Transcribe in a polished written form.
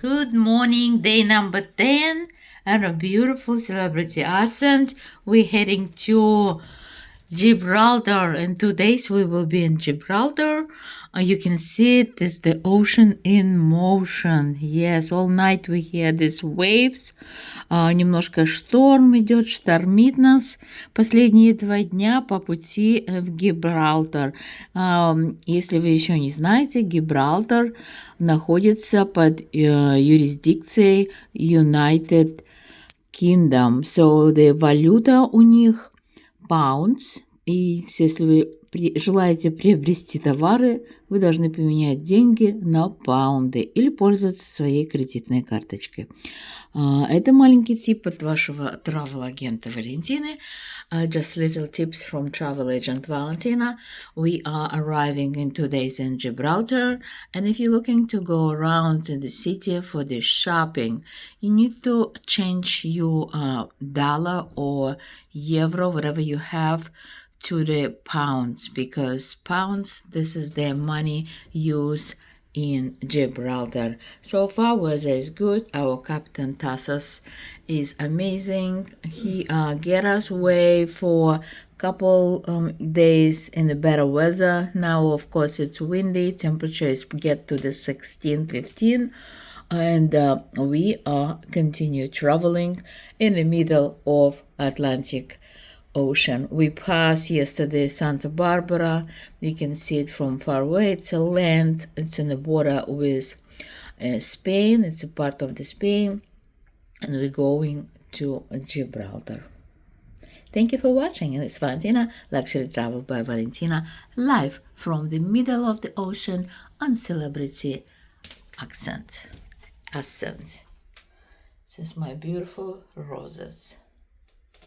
Good morning, day number 10, and a beautiful celebrity Ascent. We're heading to Gibraltar. In 2 days, we will be in Gibraltar. You can see it is the ocean in motion. Yes, all night we hear these waves. Немножко шторм идет, штормит нас последние 2 дня по пути в Гибралтар. Если вы еще не знаете, Гибралтар находится под юрисдикцией United Kingdom. So, валюта у них pounds. И если вы желаете приобрести товары, вы должны поменять деньги на паунды или пользоваться своей кредитной карточкой. Это маленький тип от вашего travel-агента Валентины. Just little tips from travel agent Valentina. We are arriving in 2 days in Gibraltar, and if you're looking to go around to the city for the shopping, you need to change your dollar or euro, whatever you have, to the pounds, because pounds, this is their money used in Gibraltar. So far, weather is good. Our Captain Tassos is amazing. He get us away for couple days in the better weather. Now, of course, it's windy. Temperatures get to the 16, 15. And we are continue traveling in the middle of Atlantic Ocean. We passed yesterday Santa Barbara. You can see it from far away. It's a land. It's in the border with Spain. It's a part of the Spain. And we're going to Gibraltar. Thank you for watching. It's Valentina, Luxury Travel by Valentina, live from the middle of the ocean on Celebrity Ascent. This is my beautiful roses.